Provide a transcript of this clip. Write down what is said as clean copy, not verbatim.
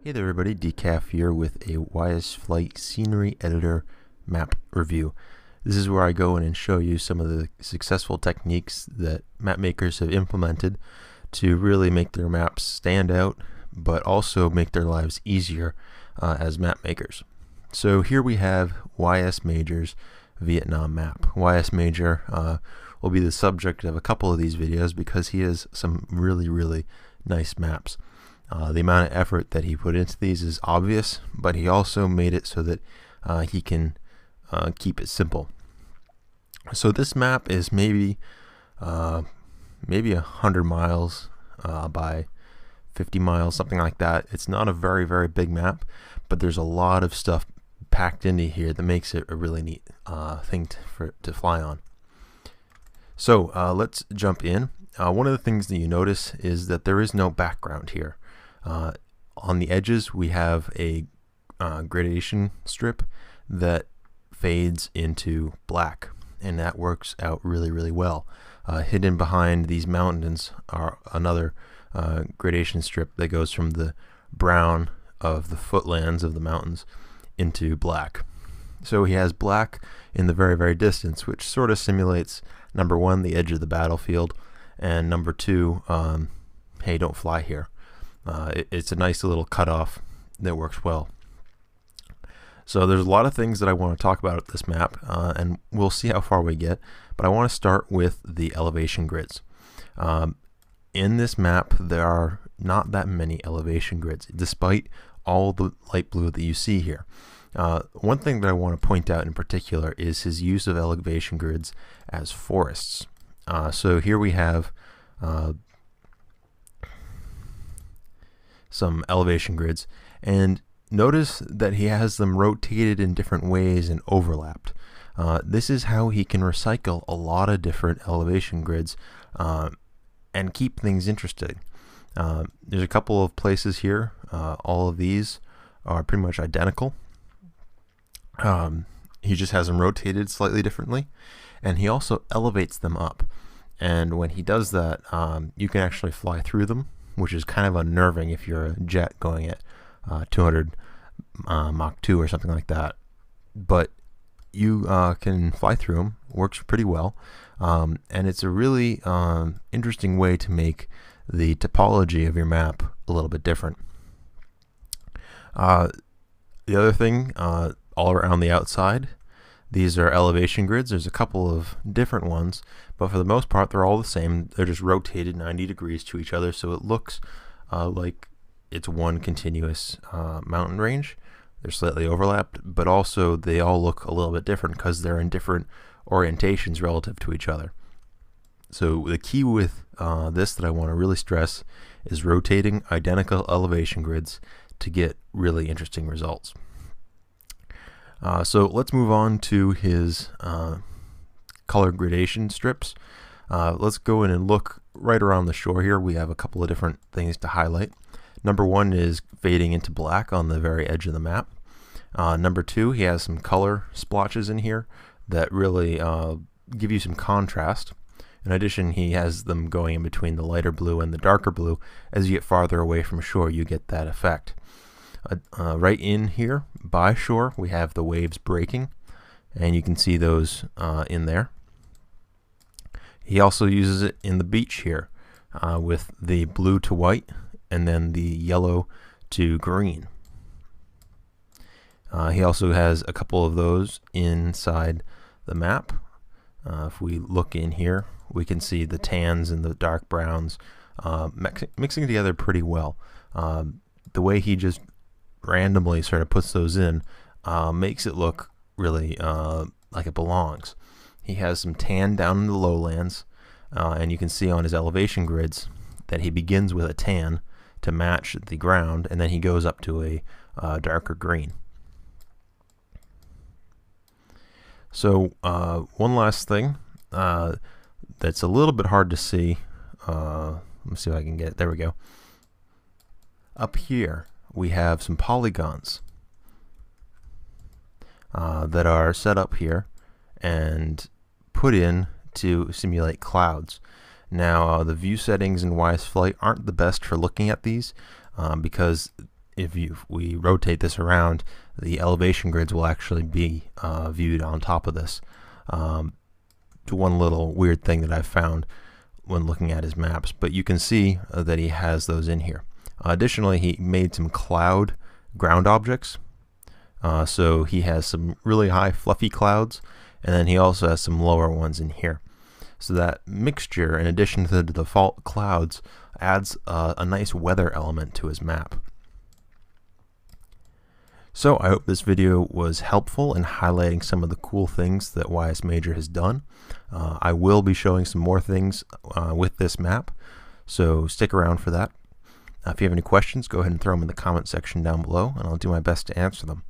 Hey there everybody, Decaff here with a YSFlight scenery editor map review. This is where I go in and show you some of the successful techniques that map makers have implemented to really make their maps stand out, but also make their lives easier as map makers. So here we have YSMajor's Vietnam map. YSMajor will be the subject of a couple of these videos because he has some really nice maps. The amount of effort that he put into these is obvious, but he also made it so that he can keep it simple. So this map is maybe 100 miles by 50 miles, something like that. It's not a very big map, but there's a lot of stuff packed into here that makes it a really neat thing to fly on. So let's jump in. One of the things that you notice is that there is no background here. On the edges we have a gradation strip that fades into black, and that works out really well. Hidden behind these mountains are another gradation strip that goes from the brown of the footlands of the mountains into black. So he has black in the very distance, which sort of simulates, number one, the edge of the battlefield, and number two, hey, don't fly here. It's a nice little cutoff that works well. So there's a lot of things that I want to talk about at this map, and we'll see how far we get, but I want to start with the elevation grids. In this map there are not that many elevation grids, despite all the light blue that you see here. One thing that I want to point out in particular is his use of elevation grids as forests. So here we have some elevation grids, and notice that he has them rotated in different ways and overlapped. This is how he can recycle a lot of different elevation grids and keep things interesting. There's a couple of places here. All of these are pretty much identical. He just has them rotated slightly differently, and he also elevates them up, and when he does that, you can actually fly through them, which is kind of unnerving if you're a jet going at 200 Mach 2 or something like that. But you can fly through them. Works pretty well, and it's a really interesting way to make the topology of your map a little bit different. The other thing, all around the outside, these are elevation grids. There's a couple of different ones, but for the most part they're all the same. They're just rotated 90 degrees to each other, so it looks like it's one continuous mountain range. They're slightly overlapped, but also they all look a little bit different because they're in different orientations relative to each other. So the key with this that I want to really stress is rotating identical elevation grids to get really interesting results. So let's move on to his color gradation strips. Let's go in and look right around the shore here. We have a couple of different things to highlight. Number one is fading into black on the very edge of the map. Number two, he has some color splotches in here that really give you some contrast. In addition, he has them going in between the lighter blue and the darker blue. As you get farther away from shore, you get that effect. Right in here by shore we have the waves breaking, and you can see those in there. He also uses it in the beach here with the blue to white and then the yellow to green. He also has a couple of those inside the map. If we look in here, we can see the tans and the dark browns mixing together pretty well. The way he just randomly sort of puts those in makes it look really like it belongs. He has some tan down in the lowlands, and you can see on his elevation grids that he begins with a tan to match the ground, and then he goes up to a darker green. So one last thing that's a little bit hard to see. Let me see if I can get it. There we go. Up here we have some polygons that are set up here and put in to simulate clouds. Now the view settings in YSFlight aren't the best for looking at these because we rotate this around, the elevation grids will actually be viewed on top of this. One little weird thing that I've found when looking at his maps, but you can see that he has those in here. Additionally, he made some cloud ground objects. So he has some really high fluffy clouds, and then he also has some lower ones in here. So that mixture, in addition to the default clouds, adds a nice weather element to his map. So I hope this video was helpful in highlighting some of the cool things that YSMajor has done. I will be showing some more things with this map, so stick around for that. If you have any questions, go ahead and throw them in the comment section down below, and I'll do my best to answer them.